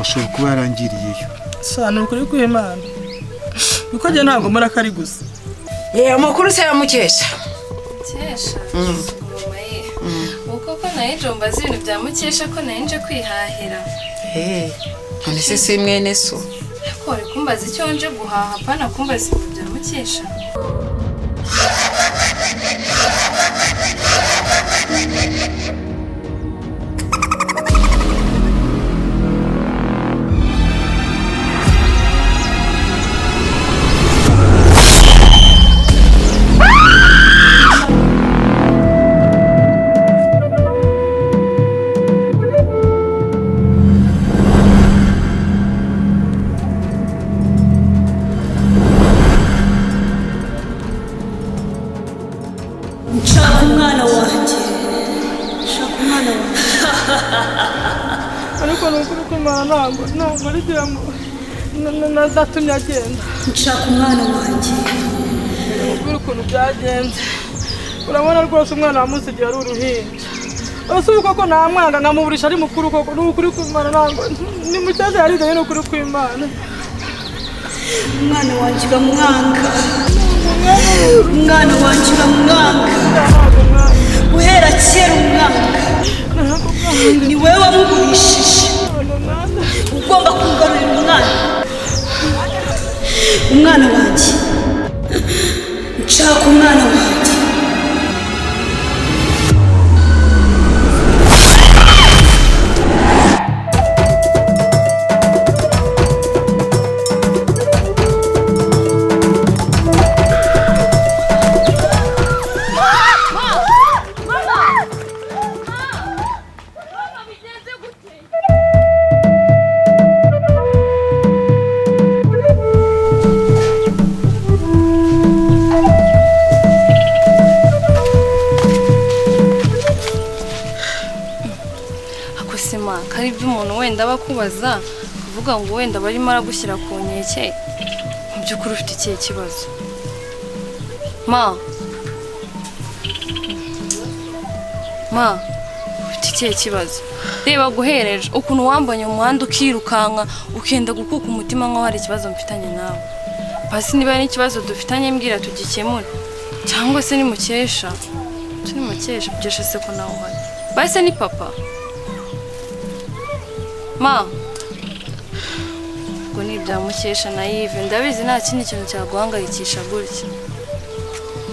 washobora kuba yarangiriyeyo. Sana ukuri kw'Imana uko je ntago murakari gusa. Amakuru se yamukesha uko ko naye jomba zibintu bya Mukesha ko naye nje kwihahira. none se si mwene so Kore kumbaza icyo nje guhaha pana kumbaza ibintu bya Mukesha. Ariko nukuri kw'Imana ntabwo ari demo nazatumye agenda. Nshaka umwana wanjye. Ukuri ukuntu byagenze urabona rwose umwana wamusigiye ari uruhinja. Asubuka ko namwanga nkamuburisha ari mukuru koko nukuri kw'Imana ntabwo ni Mukesha yarigaye nukuri kw'Imana. Umwana wanjye uramwanga. Umwana wanjye uramwanga. Guhera kera umwanga. Ni wewe wamugurishije. Ugomba kugarurira umwana wanjye. Nshaka umwana wanjye. Kari by'umuntu wenda bakubaza kuvuga ngo wenda barimo aragushyira ku nkeke mu by'ukuri ufite ikihe kibazo. Ufite ikihe kibazo? Reba guhereje ukuntu wambanye mu muhanda ukirukanka ukenda gukuka umutima nkaho hari ikibazo mfitanye nawe. Basi niba ari ikibazo dufitanye mbwira tugikemure cyangwa se ni Mukesha. Turi Mukesha byeshe se ko nawe uhari. Basi ni papa. Ngo ni ibya Mukesha na Yves ndabizi nta kindi kintu cyaguhangayikisha gutya.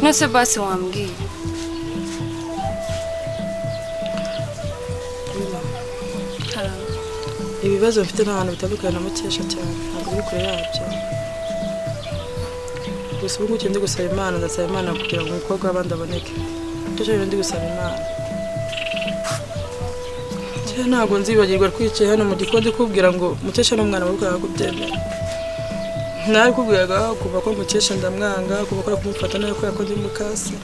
Nose basi wambwiye. Ibibazo mfite n'abantu bitandukanye na Mukesha cyane ntabwo biri kure yabyo. Gusa ubu ngubu ndi gusaba Imana ndasaba Imana kugira ngo umukobwa w'abandi aboneke. Icyo ndi gusaba Imana. Ntabwo nzibagirwa twicaye hano mu gikoni kubwira ngo Mukesha n'umwana we ukora kubyemera. Nawe kubwiraga kuva ko Mukesha ndamwanga kuva ko kumufata nawe ko yakoze mukase.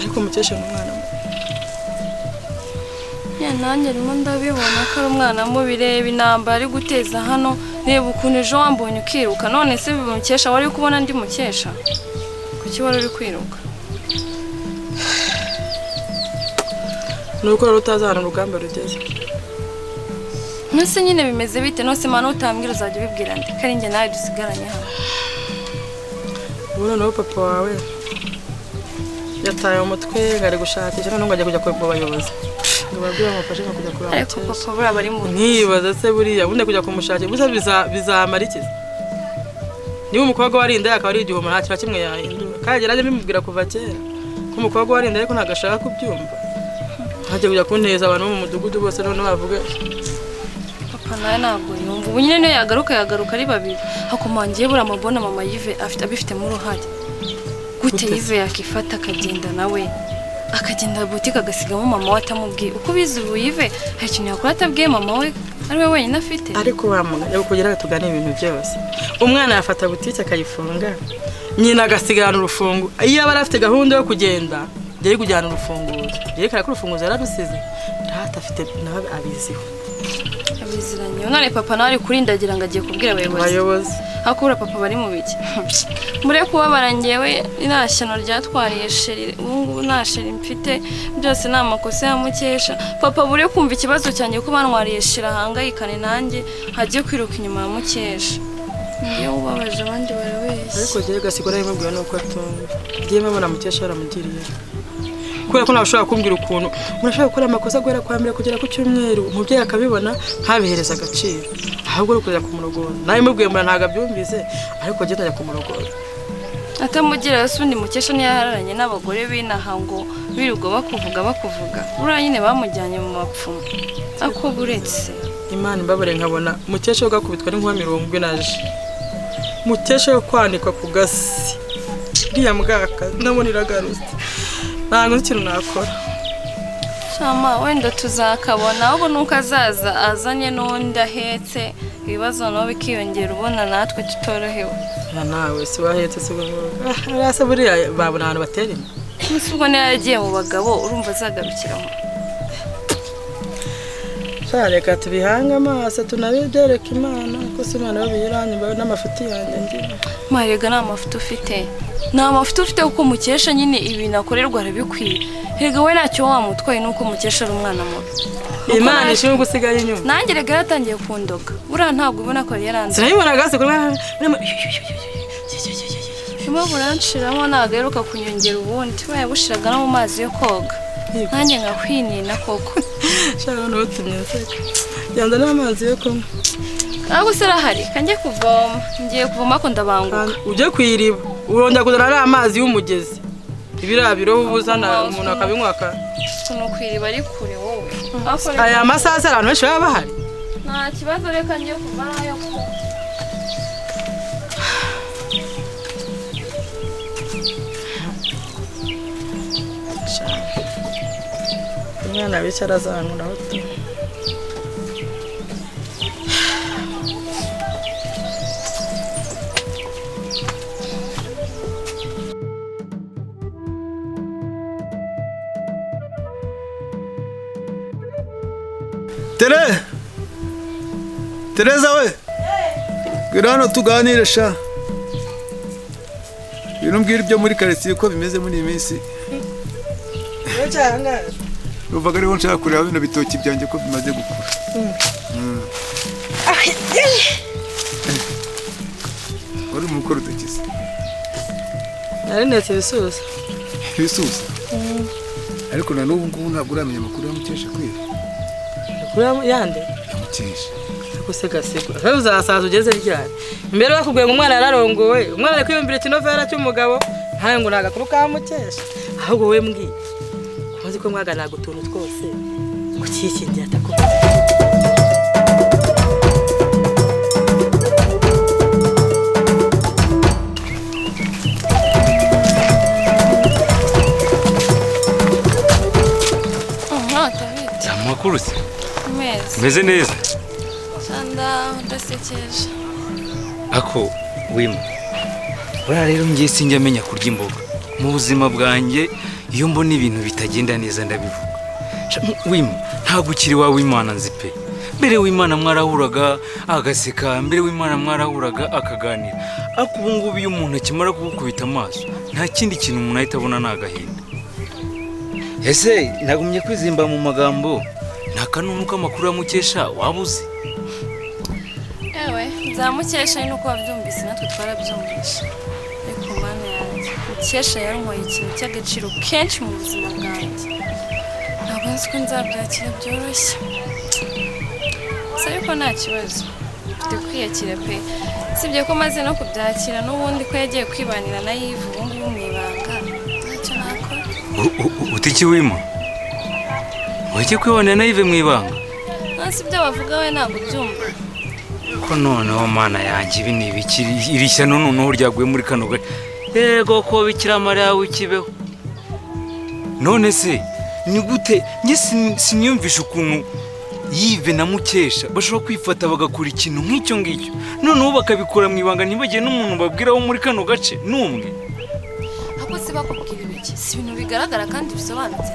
Ariko Mukesha n'umwana we. Nanjye rimo ndabibona ko ari umwana mubi. Reba intambara ari guteza hano. Reba ukuntu ejo wambonye ukiruka. None se Mukesha wari kubona ndi Mukesha? Kuki wari uri kwiruka? Nuko rero utazana urugamba rugeze. Nose nyine bimeze bite? Nose Mana utambwira uzajya ubibwira ndi kari njye nawe dusigaranye hano. Ubona no papa wawe yataye umutwe ngari gushakisha none ngo ajya kujya ku bayobozi. Ngo babwira amufashe no kujya kuraba. Ariko papa bura bari mu nkibaza se buriya bunde kujya kumushakira gusa bizamara iki? Niba umukobwa warinda akaba ari igihoma nta kintu kimwe yahindura. Kageraje bimubwira kuva kera ko umukobwa warinda ariko ntagashaka kubyumva. Hajye kujya kunteza abantu mu mudugudu bose none bavuga papa nawe ntabwo yumva. Ubu nyine yagaruka ari babiri. Hakomangiye bura amabona mama Yves abifitemo uruhare. Gute Yves yakifata akagenda nawe akagenda butike agasigamo mama we atamubwiye. Uko bizi ubu Yves hari ikintu yakora atabwiye mama we ari we wenyine afite. Ariko bamuganye kugira tugane ibintu byose. Umwana yafata butike akayifunga nyina agasigana urufungu. Iyo aba afite gahunda yo kugenda yari kujyana urufunguzo. Yerekana ko urufunguzo yararusize. Ntata afite nawe abiziho. abiziranye none papa nawe ari kurindagira ngo agiye kubwira abayobozi hakura papa bari mu biki mure kuba barangewe irashyano ryatwariye sheri ubu nta sheri mfite byose ni amakosa ya Mukesha papa bure kumva ikibazo cyanjye ko bantwariye shira hangayikane nanjye hagiye kwiruka inyuma ya Mukesha ngiye ubabaje abandi barabeshya ariko giye gasigura yimubwira nuko atumva giye mabona Mukesha yaramugiriye kubera ko nabashobora kumbwira ukuntu murashaka gukora amakosa guhera kwa mbere kugera ku cyumweru umubyeyi akabibona ntabihereza agaciro ahubwo uri kujya kumurogora nawe mubwiye mura ntaga byumvise ariko giye tajya kumurogora atamugira yasundi Mukesha niyahararanye n'abagore binaha ngo birugo bakuvuga ura nyine bamujyanye mu mapfumu ako buretse Imana imbabare nkabona Mukesha ugakubitwa n'inkuba 70 naje Mukesha yo kwanikwa ku gasi ndiya mbwaka ndabonira garuse ntabwo ikintu nakora Shama wenda tuzakabona ahubwo nuko azaza azanye n'undi ahetse ibibazo nawe bikiyongera ubona natwe tutorohewe ya nawe si wahetse se arasa buriya babona abantu batera imwe ubwo niyo yagiye mu bagabo urumva azagarukiramo reka tubihanga amaso tunabidereka Imana ko si Imana babiranye n'amafuti yanjye ngira marega nta mafuti ufite nta mafuti ufite kuko Mukesha nyine ibintu akorerwa arabikwiye rega we ntacyo wamutwaye nuko Mukesha ari umwana mubi Imana ishimwe gusigaye inyuma nanjye rega yatangiye kundoga buriya ntabwo ubona ko yaranze sinabibona gase kurwa Shima buranshiramo nagaheruka kunyongera ubundi we yabushiraga no mu mazi yo koga nanjye ngakwinina koko shaka no tumyaseka yanza n'amazi yo kunywa ahubwo serahari kanjye kuvoma ngiye kuvoma ko ndabanguka uje kwiriba urongera kuzana ari amazi y'umugezi ibirabiro ubuzana umuntu akabinywaka kuno kwiriba ari kure wowe aya masaha abantu benshi baba bahari nta kibazo reka ngiye kuvanayo ko umwana bicara azankura hoto Tereza we Girano tuganire sha Birumbwira ibyo muri quartier ko bimeze muri iminsi Ecanga Uvuga ariho nshaka kureba bino bitoki byanjye ko bimaze gukura Uri mukuru utakise Nari netse bisusa Bisusa Ariko na n'ubu ngubu ntabwo uramenya makuru ya Mukesha kwira kuri yande Mukesha gusegasigwa rero uzasaza ugeze ryari imbere bakubwiye ngo umwana yararongowe umwana ari kwiyumvira ikinovera cy'umugabo ntaye ngo nagakuru ka Mukesha ahubwo we mbwiye kuzi ko mwagana gutuntu twose kukikingira atakuba Amakuru se meza meze neza sanda udasekeje ako wima buriya rero ngiye sinjya amenya kurya imboga mu buzima bwanjye iyo mbona ibintu bitagenda neza ndabivuga wima ntabwo ukiri wawe Imana nzi pe mbere w'Imana mwarahuraga agaseka mbere w'Imana mwarahuraga akaganira ariko ubu ngubu iyo umuntu akimara kugukubita amaso nta kindi kintu umuntu ahita abona ni agahinda ese nagumye kwizimba mu magambo nta kanunu k'amakuru ya Mukesha wabuze ewe nzamukesha nuko wabyumvise natwe twarabyumvise ariko mana yanjye Mukesha yaronkoye ikintu cy'agaciro kenshi mu buzima bwanjye ntabwo nzi ko nzabyakira byoroshye gusa ariko nta kibazo mfite kwiyakira pe sibye ko maze no kubyakira n'ubundi ko yagiye kwibanira na Yves ubu ngubu mu ibanga ntacyo nakora utiki wima wajye kwibonera na Yves mu ibanga nasi ibyo bavuga we ntabwo byumva ko noneho mana yanjye ibi ni ibikiri iri shyano noneho ryaguye muri kano gace yego ko Bikira Mariya w'ikibeho none se ni gute njye siniyumvisha ukuntu Yves na Mukesha bashobora kwifata bagakora ikintu nk'icyo ngicyo noneho bakabikora mu ibanga ntibagire n'umuntu babwira wo muri kano gace n'umwe ahubwo se bakubwira ibiki si ibintu bigaragara kandi bisobanutse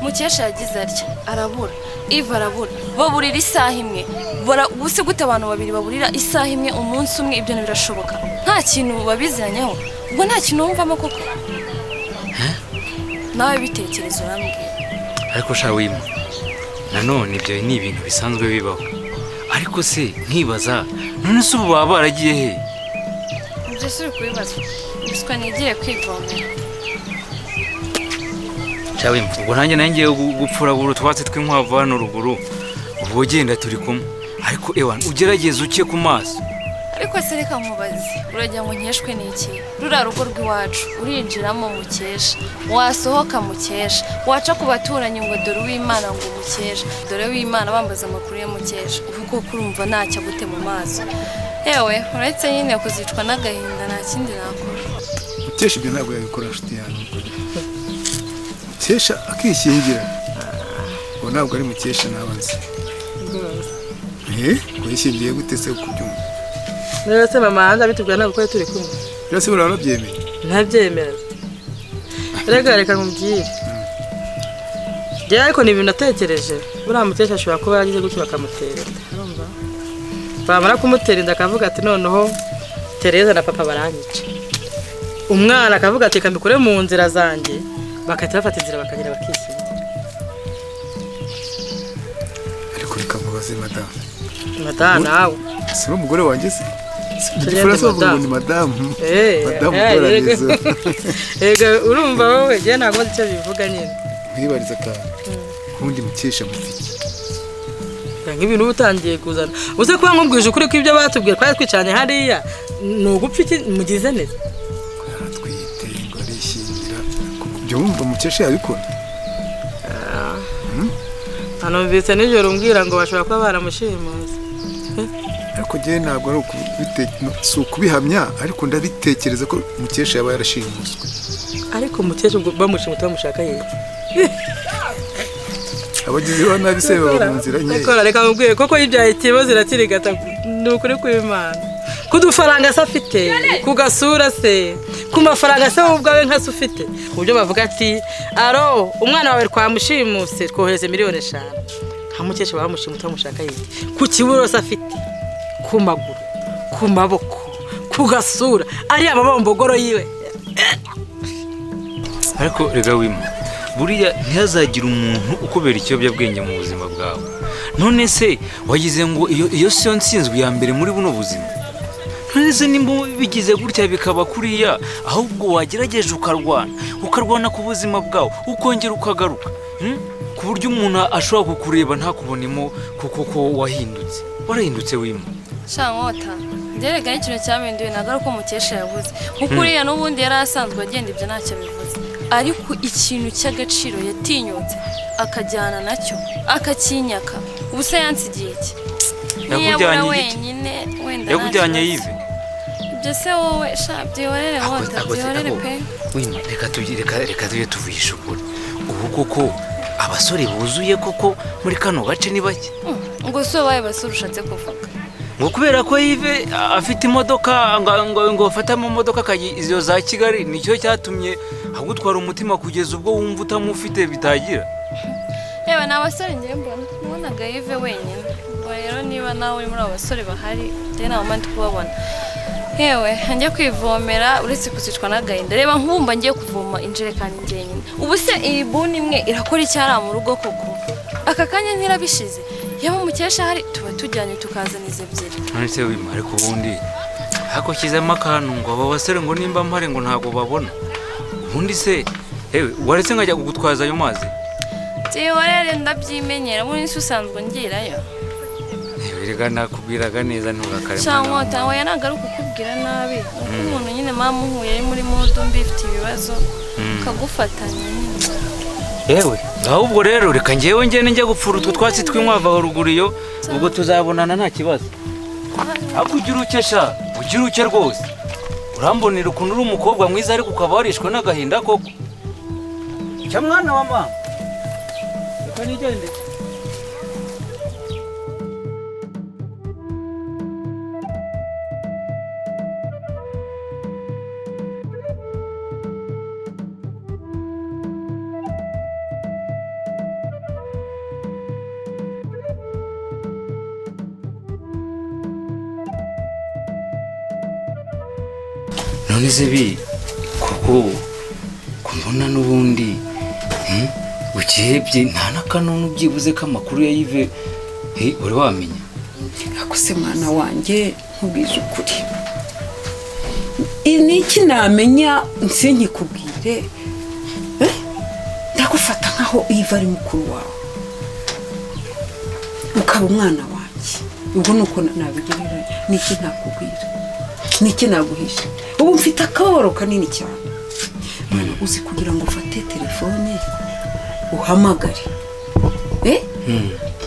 Mukesha yagize atya arabura Iva arabura baburira isaha imwe ubuse gute abantu babiri baburira isaha imwe umunsi umwe ibyo birashoboka nta kintu babizanyeho ubwo nta kintu wumvamo koko nawe bitekerezo urambwira ariko sha Wima nanone ibyo ni ibintu bisanzwe bibaho ariko se nkibaza none se ubu baba baragiye he ibyo si kubibaza biswa nigiye kwivomera Chawe ubwo nanjye gupfura buru twatse twinkwavu hano ruguru ubu genda turi kumwe ariko ewan ugerageza uke ku maso ariko se reka nkubaze uragira ngo nkeshwe n'iki rura rugo rw'iwacu urinjiramo Mukesha wasohoka Mukesha waca ku baturanyi ngo dore w'Imana ngo Mukesha dore w'Imana bambaza amakuru ya Mukesha ubwo kurumva ntacyo gute mu maso yewe uretse nyine kuzicwa n'agahinda nta kindi nakora Mukesha ibyo ntabwo yabikora nshuti yanjye Mukesha akishingira ngo ntabwo ari Mukesha nabanze kuyishingiye gute se kubyumva rero se mama hanze abitubwira ntabwo ko turi kumwe rero se urabona byemeye ntabyemera reka nkubwire njye ariko ni ibintu natekereje buriya Mukesha ashobora kuba yagize gutyo bakamutera urumva bamara kumutera inda akavuga ati noneho Tereza na papa baranyica umwana akavuga ati kambikure mu nzira zanjye bakahita bafata inzira bakagera bakishingira ariko reka mubaze madame nawe si umugore wanjye se igifaransa bavuga ngo ni madamu utoranizo ega urumva wowe njye ntabwo nzi icyo bivuga nyine mwibariza akantu ubundi Mukesha mufite nk'ibintu utangiye kuzana uze kuba nkubwije ukuri ko ibyo batubwiye twari twicanye hariya ni ugupfa iki mugize neza yaratwite ngo arishingira ibyo wumva Mukesha yabikora anumvise nijoro umbwira ngo bashobora kuba baramushimuze ariko njye ntabwo ari si ukubihamya ariko ndabitekereza ko Mukesha yaba yarashimuswe ariko Mukesha bamushimuta bamushaka yewe abagizi ba nabi se baba mu nzira nke reka nkubwire koko ibyaye ikibazo iratirigata ni ukuri kw'Imana ku dufaranga se afite ku gasura se ku mafaranga se wowe ubwawe nka se ufite ku buryo bavuga ati aro umwana wawe twamushimuse twohereze $5,000,000 nka Mukesha bamushimuta bamushaka yewe ku kiburo se afite ku maguru ku maboko ku gasura ari amabombogoro yiwe ariko rega Wima buriya ntihazagira umuntu ukubera ikiyobyabwenge mu buzima bwawe none se wagize ngo iyo siyo nsinzwe ya mbere muri buno buzima none se nimba bigize gutya bikaba kuriya ahubwo wagerageje ukarwana ku buzima bwawe ukongera ukagaruka ku buryo umuntu ashobora kukureba ntakubonemo kuko wahindutse warahindutse Wima shankota nderega ikintu cyaminduye nagaruko Mukesha yavuze kuko uriya n'ubundi yari asanzwe agenda ibyo ntacyo bivuze ariko ikintu cy'agaciro yatinyutse akajyana nacyo akakinyaka ubuse yansigiye iki yakujyanye wenyine wenda yakujyanye Yive ibyo se wowe byihorere wota byihorere pe Wima reka tujye tuvugisha ukuri ubu koko abasore buzuye koko muri kano gace ni bake ngo so baye basore ushatse kuvuga ngo kubera ko Yive afite imodoka ngo afatamo imodoka izo za Kigali nicyo cyatumye agutwara umutima kugeza ubwo wumva utamufite bitagira yewe n'abasore ngiye mbonaga Yive wenyine ngo rero niba nawe uri muri abo basore bahari njye nta mpamvu kubabona yewe njye kwivomera uretse kuzicwa n'agahinda reba nk'ubumba ngiye kuvoma injerekani njyenyine ubu se iyi buni imwe irakora icyara mu rugo koko aka kanya ntirabishize yaba Mukesha hari tuba tujyanye tukazana izo ebyiri none se Wima ariko ubundi hakoshyizemo akantu ngo abo basore ngo nimba mpare ngo ntabwo babona ubundi se waretse nkajya kugutwaza ayo mazi byihorere ndabyimenyera muri nsi usanzwe ngirayo rega nakubwiraga neza ntugakarema shankota we yanagaruka kukubwira nabi uko umuntu nyine mama uhuye ari muri mudu mbi ifite ibibazo kagufatanya yewe ahubwo rero reka njyewe njye gupfura utwo twatsi tw'inkwavu aho ruguru iyo ubwo tuzabonana nta kibazo ariko ugira uke rwose urambonera ukuntu uri umukobwa mwiza ariko ukaba warishwe n'agahinda koko cya mwana wa mama reka nigende none se bi koko kumbona n'ubundi ukebye nta n'akanunu byibuze k'amakuru ya Yves uri wamenya. ako se mwana wanjye nkubwije ukuri niki namenya nsinkikubwire ndagufata nkaho Yves ari mukuru wawe ukaba umwana wanjye ubwo nuko nabigerera niki nakubwira niki naguhisha ubu mfite akaboro kanini cyane mwana uzi kugira ngo ufate telefone uhamagare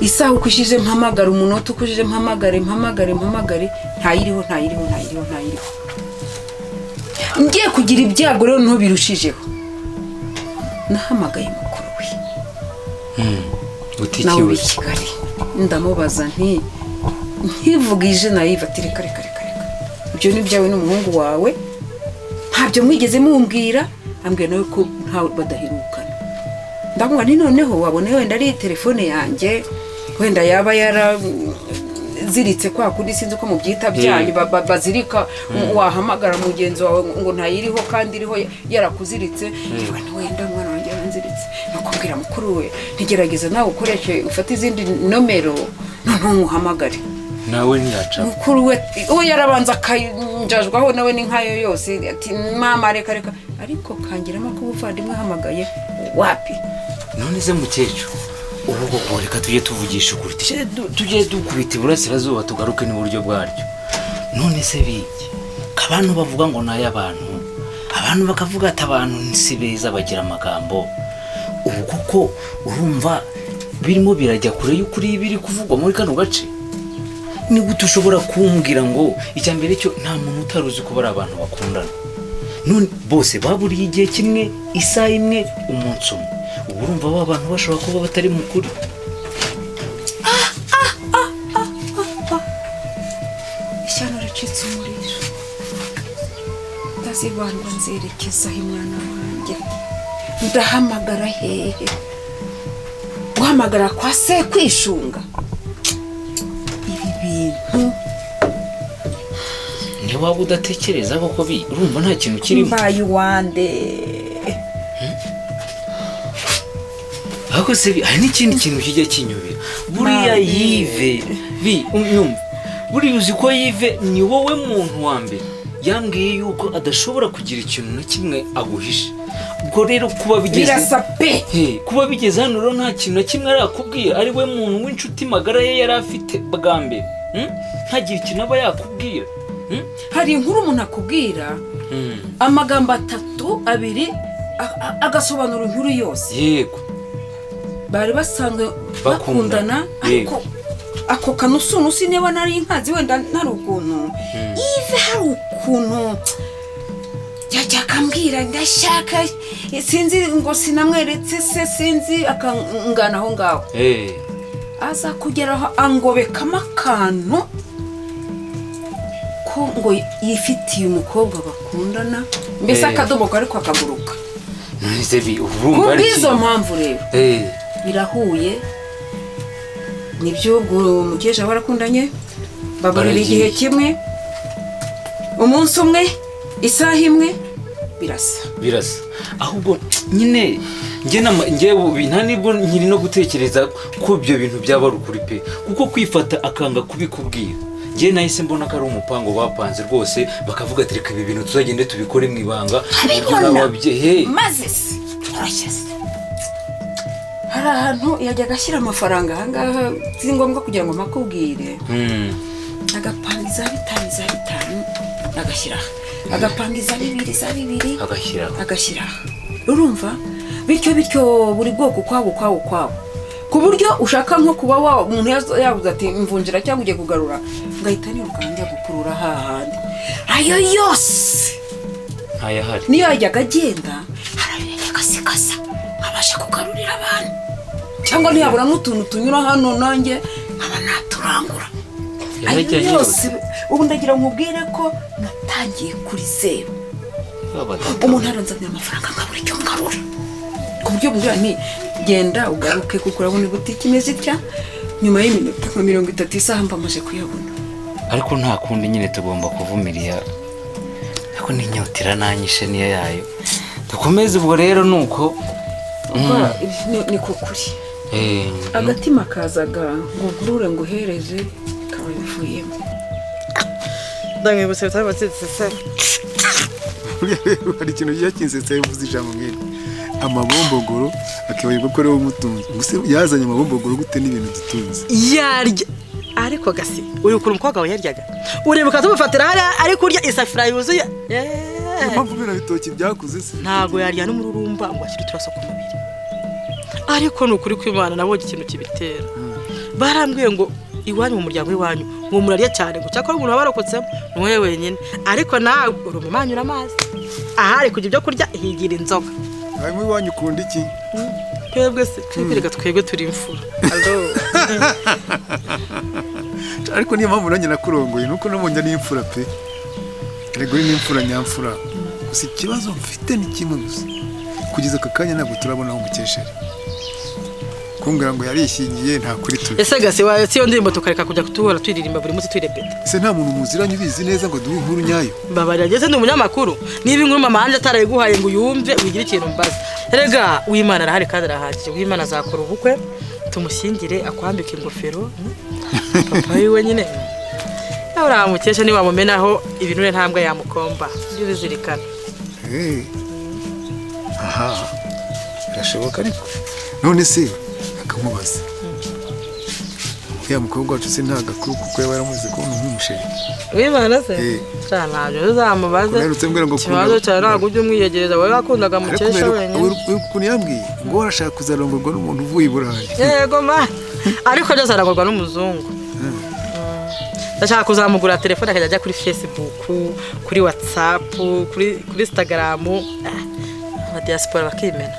isaha ukujije mpamagara umunota ukujije mpamagare ntayiriho ngiye kugira ibyago rero nto birushijeho nahamagaye mukuru we nawe i Kigali ndamubaza ntivugije na Yves ati reka ibyo ni byawe n'umuhungu wawe ntabyo mwigeze mumbwira ambwira nawe ko ntawe badahirukana ndamubwira ni noneho wabone wenda ari telefone yanjye wenda yaba yaraziritse kwa kuri sinzi uko mubyita byanyu bazirika wahamagara mugenzi wawe ngo ntayiriho kandi iriho yarakuziritse wenda mwana wanjye yaranziritse nakubwira mukuru we ntigerageza nawe ukoreshe ufate izindi nomero noneho muhamagare nawe ntiyaca mukuru we yarabanza akajajwaho nawe ni nkayo yose ati mama reka ariko kangiramo ko ubuvandimwe ahamagaye wapi none se mukecuru ubu reka tujye tuvugisha ukuri tujye dukubita iburasirazuba tugaruke n'uburyo bwaryo none se biki abantu bavuga ngo nayo abantu bakavuga ati abantu si beza bagira amagambo ubu koko urumva birimo birajya kure y'ukuri biri kuvugwa muri kano gace ni gute ushobora kumbwira ngo icya mbere cyo nta muntu utaruzi ko bari abantu bakundana none bose baburiye igihe kimwe isaha imwe umunsi umwe ubu urumva aba bantu bashobora kuba batari mukuri ishyano ricitse umuriro ndazibandwa nzerekezaho mwana wanjye ndahamagara hehe guhamagara kwa se kwishunga ibi bintu ntiwaba udatekereza koko urumva nta kintu kirimo mbaye uwande ariko se hari n'ikindi kintu kijya kinyobera buriya Yves unyumva buriya uzi ko Yves ni wowe muntu wa mbere yambwiye yuko adashobora kugira ikintu na kimwe aguhisha ubwo rero kuba bigeze hano rero nta kintu na kimwe arakubwira ari we muntu w'inshuti magara ye yari afite bwa mbere ntagire ikintu aba yakubwira hari inkuru umuntu akubwira amagambo 3 2 agasobanura inkuru yose yego bari basanzwe bakundana ariko ako kanusuno sineba nari inkazi wenda ntari ukuntu Yves hari ukuntu yakambwira ndashaka sinzi ngo sinamweretse se sinzi akangana aho ngaho aza kugeraho angobekamo akantu ko ngo yifitiye umukobwa bakundana mbese akadomo ariko akaguruka kubw'izo mpamvu rero birahuye nibyo ubwo mukesha barakundanye babarira igihe kimwe umunsi umwe isaha imwe birasa ahubwo nyine njye nta nibwo nkiri no gutekereza ko ibyo bintu byaba ari ukuri pe kuko kwifata akanga kubikubwira njye nahise mbona ko ari umupango bapanze rwose bakavuga ati reka ibi bintu tuzagende tubikore mu ibanga maze se hari ahantu yajyaga ashyira amafaranga ahangaha si ngombwa kugira ngo makubwire agapanga iza bitanu agashyiraho agapanga iza bibiri agashyiraho urumva bityo buri bwoko kwabo ku buryo ushaka nko kuba umuntu yavuze ati mvunjira cyangwa ugiye kugarura ngahita niruka njya gukurura hahandi ayo yose ntayahari niyo yajyaga agenda harabirenge agasikasa nkabasha kugarurira abantu cyangwa ntiyabura n'utuntu tunyura hano nanjye nkaba naturangura ayo yose ubu ndagira nkubwire ko natangiye kuri 0 umuntu aranzanira amafaranga nkabura icyo ngarura ku buryo mbwira nti genda ugaruke kuko urabona butiki imeze itya nyuma y'iminota 30 isaha mbamaje kuyabona ariko nta kundi nyine tugomba kuvumirira ariko n'inyotira nanyishe niyo yayo dukomeze ubwo rero nuko ni kukuri agatima kazaga ngo nkurure ngo uhereze kaba bivuyemo ndamwibutse bitabatsitse se hari ikintu yakinsetsa yavuze ijambo nk'iri amabombogoro akibagirwa ko ari wo mutunzi gusa yazanye amabombogoro gute n'ibintu dutunze yarya ariko gasi uri ukura umukobwa we yaryaga uribuka tumufatira hariya ari kurya isafuriya yuzuye impamvu bino bitoki byakuze se ntabwo yarya n'umururumba ngo ashyire uturaso ku mubiri ariko ni ukuri kw'Imana nabonye ikintu kibitera barambwiye ngo iwanyu mu muryango w'iwanyu ngo murarya cyane ngo cyakora umuntu wabarokotsemo ni wowe wenyine ariko nawe uri umumanyura amazi ahari kujya ibyo kurya higira inzoga hanyuma iwanyu ukunda iki twebwe se twebwe turi imfura ariko niyo mpamvu nanjye nakurongoye nuko nabonye ari imfura pe erega uri n'imfura nyamfura gusa ikibazo mfite ni kimwe gusa kugeza aka kanya ntabwo turabona aho umukesha ari kumbwira ngo yarishingiye nta kuri turi ese gasi wayo siyo ndirimbo tukareka kujya kutuhora twiririmba buri munsi twirepeta ese nta muntu muziranye ubizi neza ngo duhe inkuru nyayo mbabarira ni umunyamakuru niba inkuru mama hanze atarayiguhaye ngo uyumve wigire ikintu mbaza erega Uwimana arahari kandi arahagije Uwimana azakora ubukwe tumushyingire akwambike ingofero papa wiwe nyine uramukesha ni wamumenaho ibinure ntambwe yamukomba ibyo bizirikana aha birashoboka ariko none se akamubaza ya mukobwa wacu se nta gakuru kuko yaba yaramuze kubona nk'umusheri Uwimana se cyane ntabyo uzamubaze ikibazo cyawe ntabwo ujya umwiyegereza wowe wakundaga mukesha wenyine ukuntu yambwiye ngo warashaka kuzarongorwa n'umuntu uvuye i Burayi yego ma ariko byose aragorwa n'umuzungu ndashaka kuzamugura telefone akajya ajya kuri Facebook kuri WhatsApp kuri Instagram aba diaspora bakimena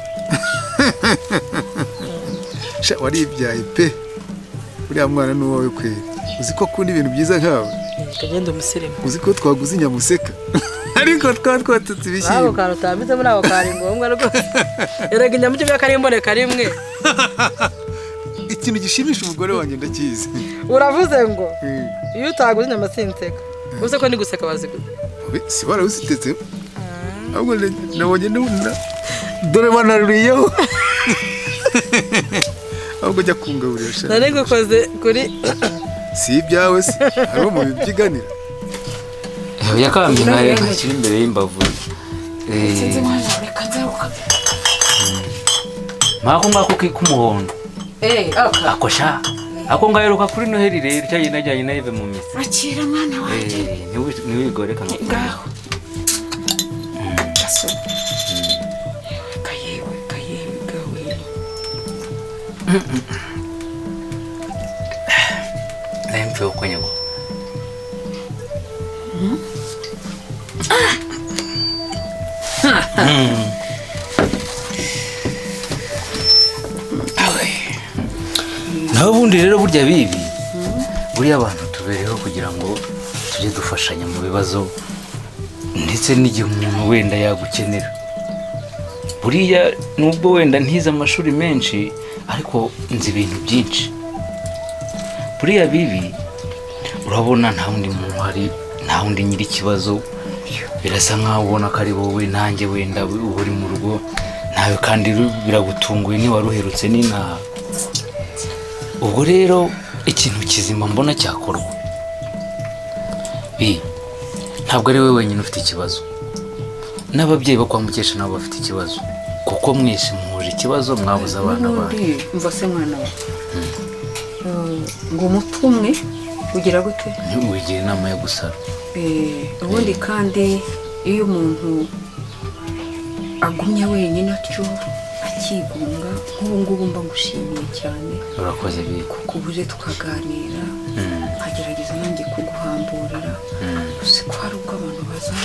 waribyaye pe uriya mwana ni uwawe kweri uzi ko akunda ibintu byiza nkawe kagenda umusirimu uzi ko twaguze inyamuseka ariko twatutse ibishyimbo ako kantu utambitse muri ako kari ngombwa rwose erega inyamuke biba kari imboneka rimwe ikintu gishimisha umugore wanjye ndakizi uravuze ngo iyo utaguze inyama sinseka uzi ko ndi guseka baziguze si warawuzitetse ahubwo nabonye dore banaruriyeho ahubwo jya kungaburira shaka nari gukoze kuri si ibyawe se hariho mu bibyiganira yakambye nayo ntakiri imbere y'imbavu sinzi mwana reka nzaruka mpako ngako k'umuhondo ako sha ako ngaheruka kuri Noheli rero cyane najyanye na Eve mu misi akira mwana wanjye niwigoreka ngaho kaso kayewe gawe nempe ukonyago naho ubundi rero burya bibi buriya abantu tubereho kugira ngo tujye dufashanya mu bibazo ndetse n'igihe umuntu wenda yagukenera buriya nubwo wenda ntize amashuri menshi ariko nzi ibintu byinshi buriya bibi urabona nta wundi muntu hari nta wundi nyiri ikibazo birasa nkaho ubona ko ari wowe nanjye wenda uri mu rugo nawe kandi biragutunguye niwari uherutse n'inaha ubwo rero ikintu kizima mbona cyakorwa ntabwo ari wowe wenyine ufite ikibazo n'ababyeyi bo kwa Mukesha nabo bafite ikibazo kuko mwese muhuje ikibazo mwabuze abana banyu mva se mwana we ngo umutumwe ugira gute ntiwigire inama yo gusara ubundi kandi iyo umuntu agumye wenyine atyo akigunga nk'ubu ngubu mba ngushimiye cyane urakoze bibi kuko ubuje tukaganira nkagerageza nanjye kuguhamburira uzi ko hari ubwo abantu baza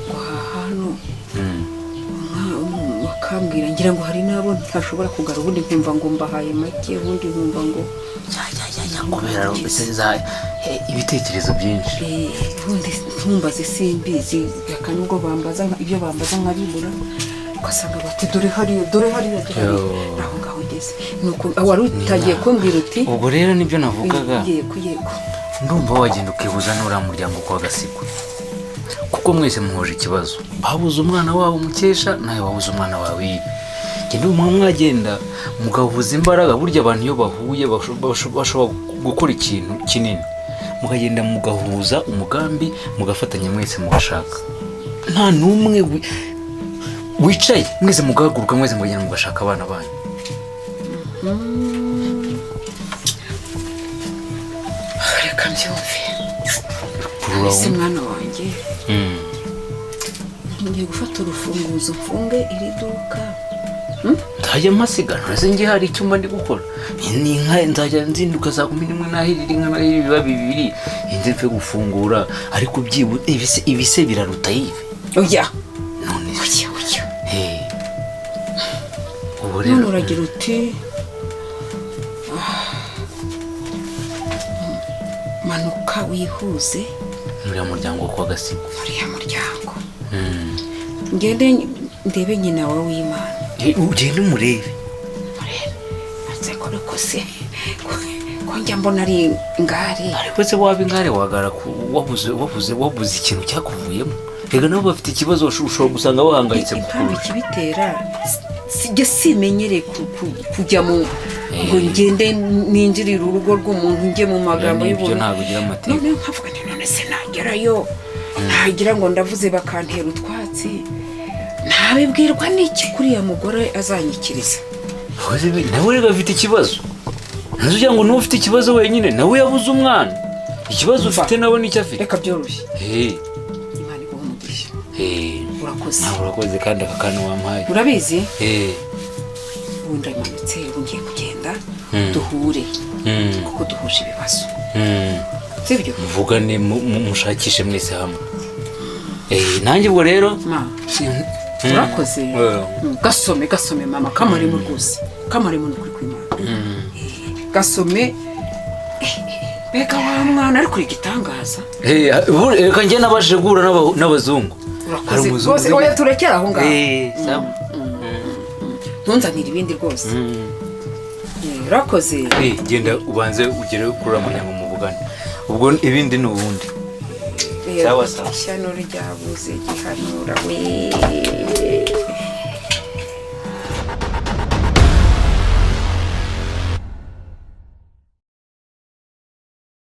ngo aha hano bakambwira ngira ngo hari n'abo ntashobora kugara ubundi nkumva ngo mbahaye make ubundi nkumva ngo kubera ibitekerezo byinshi ubundi ntumbaze simbizi kandi ubwo bambaza ibyo bambaza nkabibura ugasanga bati dore hariya aho ngaho ngeze nuko wari utagiye kumbwira uti ubwo rero nibyo navugaga yego ndumva wagenda ukihuza n'uriya muryango kwa Gasigwa kuko mwese muhoje ikibazo, babuze umwana wabo Mukesha nawe wabuze umwana wawe Ive. Genda mwagenda mugahuza imbaraga, burya abantu iyo bahuye bashobora gukora ikintu kinini, mukagenda mugahuza umugambi, mugafatanya mwese mugashaka. Nta n'umwe wicaye, mwese mugahaguruka, mwese mugenda mugashaka abana banyu. reka mbyumve. ese mwana wanjye ngiye gufata urufunguzo mfunge iri duka. ntajya mpasigara se ngiye hari icyuma ndi gukora, ni inka nzajya nzinduka saa 11 nahirira inka nahirira biba bibiri inze mfe gufungura, ariko byibu ibise biraruta Ive. oya none oya ubu rero none uragira uti manuka wihuze uriya muryango kwa Gasigo, uriya muryango ngende ndebe nyina wawe w'Imana. ugende umurebe ariko se ko njya mbona ari ingare. ariko se waba ingare wagara wabuze ikintu cyakuvuyemo. Rega nabo bafite ikibazo, ushobora gusanga bahangayitse impamvu ikibitera sijya simenyere kujya mu ngo ngende ninjirira urugo rw'umuntu njye mu magambo y'ubuntu. ntabwo ugira amateka. none nkavuga none se nagerayo ntagira ngo ndavuze bakantera utwatsi, ntabibwirwa n'iki kuriya mugore azanyikiriza. nawe rega afite ikibazo, ntuzugira ngo niwe ufite ikibazo wenyine, nawe yabuze umwana. Ikibazo ufite nawe nicyo afite. reka byoroshye. Imana iguha umugisha. urakoze. nawe urakoze kandi aka kantu wampaye urabizi. ubu ndamanutse, ubu ngiye kugenda duhure kuko duhuje ibibazo, sibyo? muvugane mushakishe mwese hamwe. nanjye ubwo rero urakoze. gasome mama, kamarimo rwose, kamarimo n'ukuri kw'Imana. gasome mbega wa mwana ariko igitangaza. reka njye nabashije guhura n'abazungu. urakoze rwose. oya turekera aho ngaho. sawa. ntunzanire ibindi rwose. urakoze. genda ubanze ugere kuri uriya muryango muvugane, ubwo ibindi ni ubundi. sawa sawa. ishyano ryabuze gihanura we.